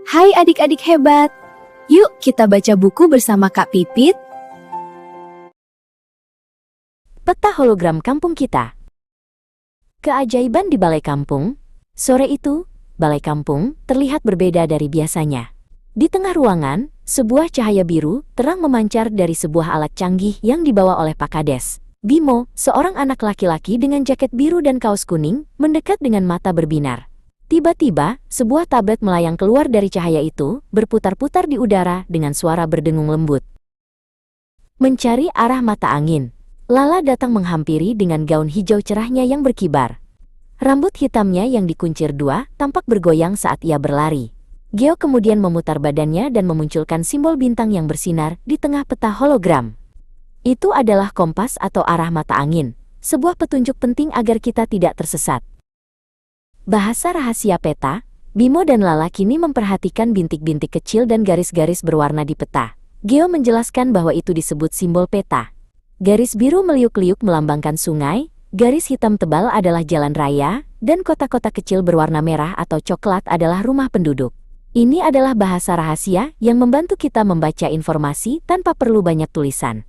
Hai adik-adik hebat, yuk kita baca buku bersama Kak Pipit. Peta hologram kampung kita. Keajaiban di balai kampung. Sore itu, balai kampung terlihat berbeda dari biasanya. Di tengah ruangan, sebuah cahaya biru terang memancar dari sebuah alat canggih yang dibawa oleh Pak Kades. Bimo, seorang anak laki-laki dengan jaket biru dan kaos kuning, mendekat dengan mata berbinar. Tiba-tiba, sebuah tablet melayang keluar dari cahaya itu, berputar-putar di udara dengan suara berdengung lembut. Mencari arah mata angin, Lala datang menghampiri dengan gaun hijau cerahnya yang berkibar. Rambut hitamnya yang dikuncir dua tampak bergoyang saat ia berlari. Geo kemudian memutar badannya dan memunculkan simbol bintang yang bersinar di tengah peta hologram. Itu adalah kompas atau arah mata angin, sebuah petunjuk penting agar kita tidak tersesat. Bahasa rahasia peta, Bimo dan Lala kini memperhatikan bintik-bintik kecil dan garis-garis berwarna di peta. Geo menjelaskan bahwa itu disebut simbol peta. Garis biru meliuk-liuk melambangkan sungai, garis hitam tebal adalah jalan raya, dan kotak-kotak kecil berwarna merah atau coklat adalah rumah penduduk. Ini adalah bahasa rahasia yang membantu kita membaca informasi tanpa perlu banyak tulisan.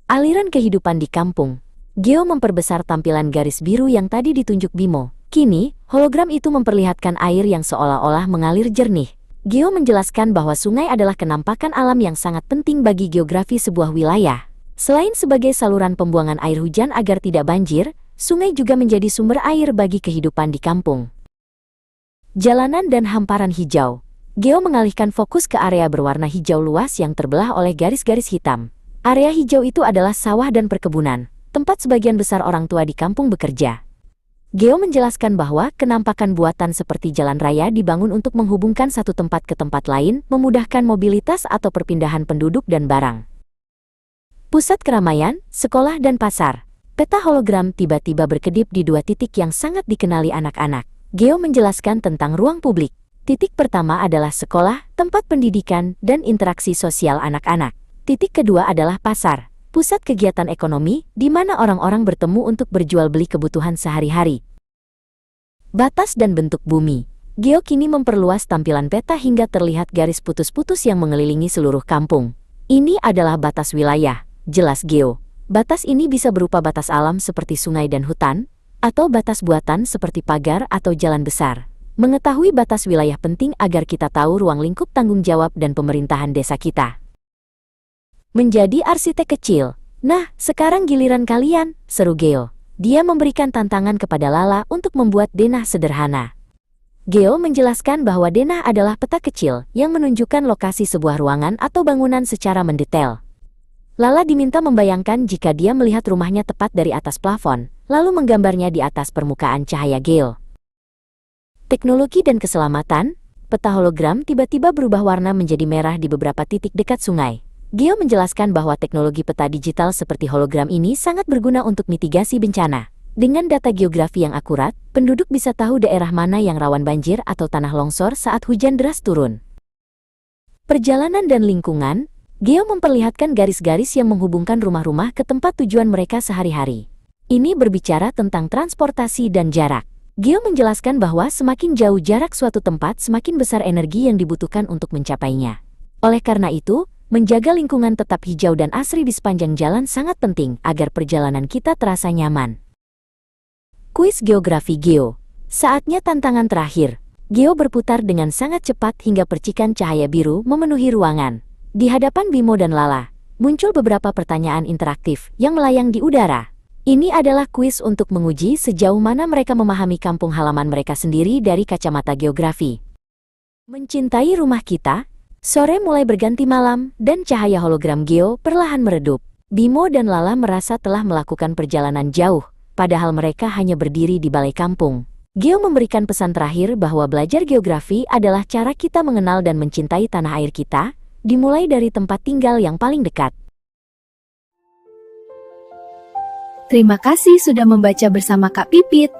Aliran kehidupan di kampung. Geo memperbesar tampilan garis biru yang tadi ditunjuk Bimo. Kini, hologram itu memperlihatkan air yang seolah-olah mengalir jernih. Geo menjelaskan bahwa sungai adalah kenampakan alam yang sangat penting bagi geografi sebuah wilayah. Selain sebagai saluran pembuangan air hujan agar tidak banjir, sungai juga menjadi sumber air bagi kehidupan di kampung. Jalanan dan hamparan hijau. Geo mengalihkan fokus ke area berwarna hijau luas yang terbelah oleh garis-garis hitam. Area hijau itu adalah sawah dan perkebunan, tempat sebagian besar orang tua di kampung bekerja. Geo menjelaskan bahwa kenampakan buatan seperti jalan raya dibangun untuk menghubungkan satu tempat ke tempat lain, memudahkan mobilitas atau perpindahan penduduk dan barang. Pusat keramaian, sekolah dan pasar. Peta hologram tiba-tiba berkedip di dua titik yang sangat dikenali anak-anak. Geo menjelaskan tentang ruang publik. Titik pertama adalah sekolah, tempat pendidikan, dan interaksi sosial anak-anak. Titik kedua adalah pasar, pusat kegiatan ekonomi, di mana orang-orang bertemu untuk berjual beli kebutuhan sehari-hari. Batas dan bentuk bumi. Geo kini memperluas tampilan peta hingga terlihat garis putus-putus yang mengelilingi seluruh kampung. Ini adalah batas wilayah, jelas Geo. Batas ini bisa berupa batas alam seperti sungai dan hutan, atau batas buatan seperti pagar atau jalan besar. Mengetahui batas wilayah penting agar kita tahu ruang lingkup tanggung jawab dan pemerintahan desa kita. Menjadi arsitek kecil. Nah, sekarang giliran kalian, seru Geo. Dia memberikan tantangan kepada Lala untuk membuat denah sederhana. Geo menjelaskan bahwa denah adalah peta kecil yang menunjukkan lokasi sebuah ruangan atau bangunan secara mendetail. Lala diminta membayangkan jika dia melihat rumahnya tepat dari atas plafon, lalu menggambarnya di atas permukaan cahaya Geo. Teknologi dan keselamatan. Peta hologram tiba-tiba berubah warna menjadi merah di beberapa titik dekat sungai. Geo menjelaskan bahwa teknologi peta digital seperti hologram ini sangat berguna untuk mitigasi bencana. Dengan data geografi yang akurat, penduduk bisa tahu daerah mana yang rawan banjir atau tanah longsor saat hujan deras turun. Perjalanan dan lingkungan. Geo memperlihatkan garis-garis yang menghubungkan rumah-rumah ke tempat tujuan mereka sehari-hari. Ini berbicara tentang transportasi dan jarak. Geo menjelaskan bahwa semakin jauh jarak suatu tempat, semakin besar energi yang dibutuhkan untuk mencapainya. Oleh karena itu, menjaga lingkungan tetap hijau dan asri di sepanjang jalan sangat penting agar perjalanan kita terasa nyaman. Kuis geografi Geo. Saatnya tantangan terakhir. Geo berputar dengan sangat cepat hingga percikan cahaya biru memenuhi ruangan. Di hadapan Bimo dan Lala, muncul beberapa pertanyaan interaktif yang melayang di udara. Ini adalah kuis untuk menguji sejauh mana mereka memahami kampung halaman mereka sendiri dari kacamata geografi. Mencintai rumah kita. Sore mulai berganti malam, dan cahaya hologram Geo perlahan meredup. Bimo dan Lala merasa telah melakukan perjalanan jauh, padahal mereka hanya berdiri di balai kampung. Geo memberikan pesan terakhir bahwa belajar geografi adalah cara kita mengenal dan mencintai tanah air kita, dimulai dari tempat tinggal yang paling dekat. Terima kasih sudah membaca bersama Kak Pipit.